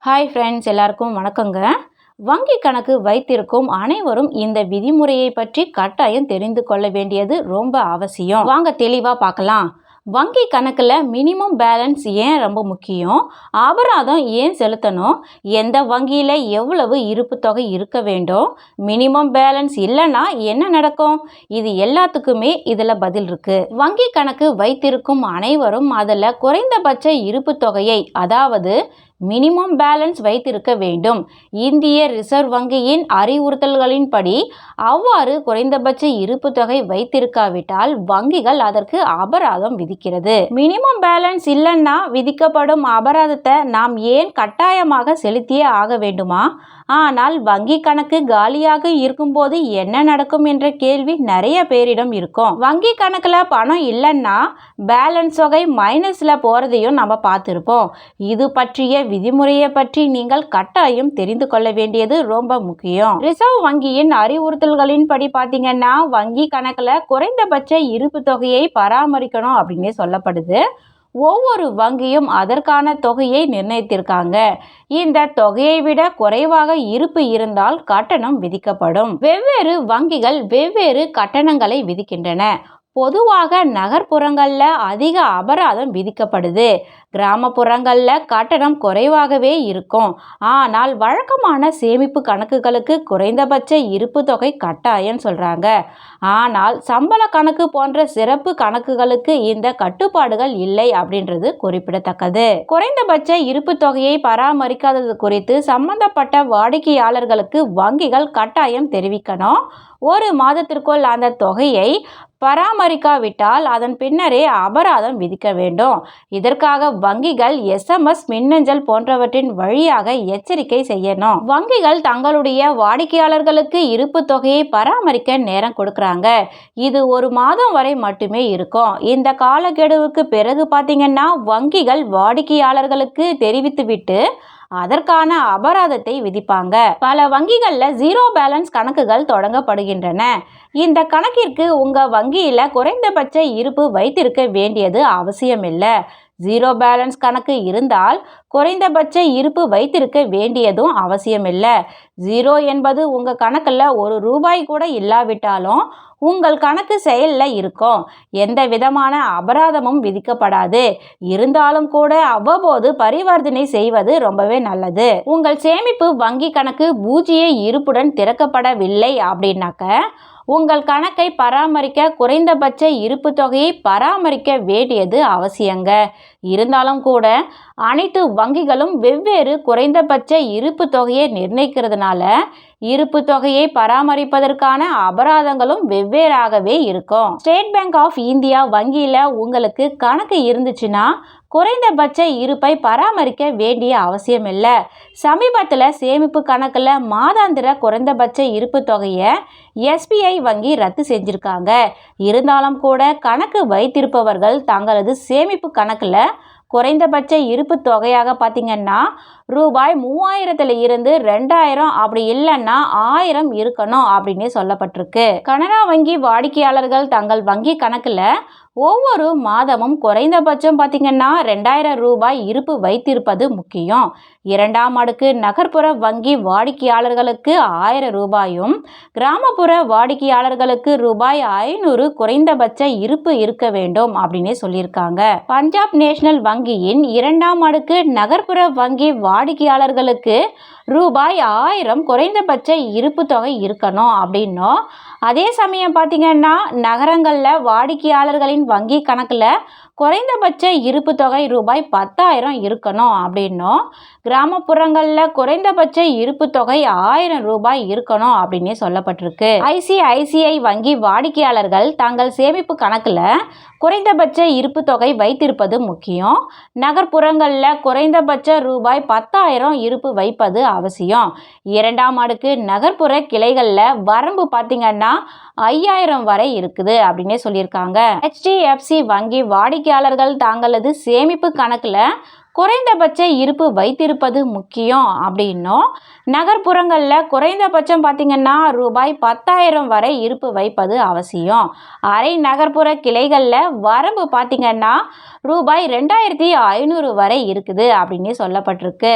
Hi friends, எல்லாருக்கும் வணக்கங்க. வங்கி கணக்கு வைத்திருக்கும் அனைவரும் இந்த விதிமுறையை பற்றி கட்டாயம் தெரிந்து கொள்ள வேண்டியது ரொம்ப அவசியம். வாங்க தெளிவா பார்க்கலாம். வங்கி கணக்குல மினிமம் பேலன்ஸ் ஏன் ரொம்ப முக்கியம், அபராதம் ஏன் செலுத்தணும், எந்த வங்கியில எவ்வளவு இருப்பு தொகை இருக்க வேண்டும், மினிமம் பேலன்ஸ் இல்லைன்னா என்ன நடக்கும், இது எல்லாத்துக்குமே இதுல பதில் இருக்கு. வங்கி கணக்கு வைத்திருக்கும் அனைவரும் அதுல குறைந்தபட்ச இருப்பு தொகையை, அதாவது மினிமம் பேலன்ஸ் வைத்திருக்க வேண்டும். இந்திய ரிசர்வ் வங்கியின் அறிவுறுத்தல்களின்படி அவ்வாறு குறைந்தபட்ச இருப்பு தொகை வைத்திருக்காவிட்டால் வங்கிகள் அதற்கு அபராதம் விதிக்கிறது. மினிமம் பேலன்ஸ் இல்லைன்னா விதிக்கப்படும் அபராதத்தை நாம் ஏன் கட்டாயமாக செலுத்தியே ஆக வேண்டுமா? ஆனால் வங்கி கணக்கு காலியாக இருக்கும்போது என்ன நடக்கும் என்ற கேள்வி நிறைய பேரிடம் இருக்கும். வங்கி கணக்குல பணம் இல்லைன்னா பேலன்ஸ் தொகை மைனஸ்ல போறதையும் நம்ம பார்த்திருப்போம். இது பற்றிய விதிமுறையை பற்றி நீங்கள் கட்டாயம் தெரிந்து கொள்ள வேண்டியது ரொம்ப முக்கியம். ரிசர்வ் வங்கியின் அறிவுறுத்தல்களின்படி பார்த்தீங்கன்னா வங்கி கணக்குல குறைந்தபட்ச இருப்பு தொகையை பராமரிக்கணும் அப்படின்னு சொல்லப்படுது. ஒவ்வொரு வங்கியும் அதற்கான தொகையை நிர்ணயித்திருக்காங்க. இந்த தொகையை விட குறைவாக இருப்பு இருந்தால் கட்டணம் விதிக்கப்படும். வெவ்வேறு வங்கிகள் வெவ்வேறு கட்டணங்களை விதிக்கின்றன. பொதுவாக நகர்ப்புறங்கள்ல அதிக அபராதம் விதிக்கப்படுது. கிராமப்புறங்கள்ல கட்டணம் குறைவாகவே இருக்கும். ஆனால் வழக்கமான சேமிப்பு கணக்குகளுக்கு குறைந்தபட்ச இருப்பு தொகை கட்டாயம் சொல்றாங்க. ஆனால் சம்பள கணக்கு போன்ற சிறப்பு கணக்குகளுக்கு இந்த கட்டுப்பாடுகள் இல்லை அப்படின்றது குறிப்பிடத்தக்கது. குறைந்தபட்ச இருப்பு தொகையை பராமரிக்காதது குறித்து சம்பந்தப்பட்ட வாடிக்கையாளர்களுக்கு வங்கிகள் கட்டாயம் தெரிவிக்கணும். ஒரு மாதத்திற்குள் அந்த தொகையை பராமரிக்காவிட்டால் அதன் பின்னரே அபராதம் விதிக்க வேண்டும். இதற்காக வங்கிகள் SMS, மின்னஞ்சல் போன்றவற்றின் வழியாக எச்சரிக்கை செய்யணும். வங்கிகள் தங்களுடைய வாடிக்கையாளர்களுக்கு இருப்பு தொகையை பராமரிக்க நேரம் கொடுக்கறாங்க. இது ஒரு மாதம் வரை மட்டுமே இருக்கும். இந்த காலக்கெடுவுக்கு பிறகு பார்த்தீங்கன்னா வங்கிகள் வாடிக்கையாளர்களுக்கு தெரிவித்துவிட்டு அதற்கான அபராதத்தை விதிப்பாங்க. பல வங்கிகள்ல ஜீரோ பேலன்ஸ் கணக்குகள் தொடங்கப்படுகின்றன. இந்த கணக்கிற்கு உங்க வங்கியில குறைந்தபட்ச இருப்பு வைத்திருக்க வேண்டியது அவசியமில்லை. ஜீரோ பேலன்ஸ் கணக்கு இருந்தால் குறைந்தபட்ச இருப்பு வைத்திருக்க வேண்டியதும் அவசியமில்லை. ஜீரோ என்பது உங்க கணக்குல ₹1 கூட இல்லாவிட்டாலும் உங்கள் கணக்கு செயலில் இருக்கும். எந்த விதமான அபராதமும் விதிக்கப்படாது. இருந்தாலும் கூட அவ்வப்போது பரிவர்த்தனை செய்வது ரொம்பவே நல்லது. உங்கள் சேமிப்பு வங்கி கணக்கு பூஜ்ஜிய இருப்புடன் திறக்கப்படவில்லை அப்படின்னாக்க உங்கள் கணக்கை பராமரிக்க குறைந்தபட்ச இருப்பு தொகையை பராமரிக்க வேண்டியது அவசியங்க. இருந்தாலும் கூட அனைத்து வங்கிகளும் வெவ்வேறு குறைந்தபட்ச இருப்பு தொகையை நிர்ணயிக்கிறதுனால இருப்பு தொகையை பராமரிப்பதற்கான அபராதங்களும் வெவ்வேறாகவே இருக்கும். ஸ்டேட் பேங்க் ஆஃப் இந்தியா வங்கியில உங்களுக்கு கணக்கு இருந்துச்சுன்னா குறைந்தபட்ச இருப்பை பராமரிக்க வேண்டிய அவசியம் இல்லை. சமீபத்தில் சேமிப்பு கணக்கில் மாதாந்திர குறைந்தபட்ச இருப்பு தொகையை SBI வங்கி ரத்து செஞ்சிருக்காங்க. இருந்தாலும் கூட கணக்கு வைத்திருப்பவர்கள் தங்களது சேமிப்பு கணக்கில் குறைந்தபட்ச இருப்பு தொகையாக பார்த்தீங்கன்னா ₹3000 இருந்து ₹2000, அப்படி இல்லைன்னா ₹1000 இருக்கணும் அப்படின்னு சொல்லப்பட்டிருக்கு. கனரா வங்கி வாடிக்கையாளர்கள் தங்கள் வங்கி கணக்குல ஒவ்வொரு மாதமும் குறைந்தபட்சம் பார்த்தீங்கன்னா ₹2000 இருப்பு வைத்திருப்பது முக்கியம். 2ஆம் அடுக்கு நகர்ப்புற வங்கி வாடிக்கையாளர்களுக்கு ₹1000, கிராமப்புற வாடிக்கையாளர்களுக்கு ₹500 குறைந்தபட்ச இருப்பு இருக்க வேண்டும் அப்படின்னு சொல்லியிருக்காங்க. பஞ்சாப் நேஷனல் வங்கியின் 2ஆம் அடுக்கு நகர்ப்புற வங்கி வாடிக்கையாளர்களுக்கு ₹1000 குறைந்தபட்ச இருப்பு தொகை இருக்கணும் அப்படின்னும், அதே சமயம் பார்த்தீங்கன்னா நகரங்களில் வாடிக்கையாளர்களின் வங்கி கணக்கில் குறைந்தபட்ச இருப்பு தொகை ₹10,000 இருக்கணும் அப்படின்னும், கிராமப்புறங்களில் குறைந்தபட்ச இருப்பு தொகை ₹1000 இருக்கணும் அப்படின்னு சொல்லப்பட்டிருக்கு. ICICI வங்கி வாடிக்கையாளர்கள் தங்கள் சேமிப்பு கணக்கில் குறைந்தபட்ச இருப்பு தொகை வைத்திருப்பது முக்கியம். நகர்ப்புறங்களில் குறைந்தபட்ச ₹10,000 இருப்பு வைப்பது அவசியம். 2ஆம் அடுக்கு நகர்ப்புற கிளைகளில் வரம்பு பார்த்தீங்கன்னா 5000 வரை இருக்குது அப்படின்னு சொல்லியிருக்காங்க. HDFC வங்கி வாடிக்கையாளர்கள் தங்களது சேமிப்பு கணக்கில் குறைந்தபட்ச இருப்பு வைத்திருப்பது முக்கியம் அப்படின்னும், நகர்ப்புறங்களில் குறைந்தபட்சம் பார்த்தீங்கன்னா ₹10,000 வரை இருப்பு வைப்பது அவசியம். அரை நகர்ப்புற கிளைகளில் வரம்பு பார்த்தீங்கன்னா ₹2500 வரை இருக்குது அப்படின்னு சொல்லப்பட்டிருக்கு.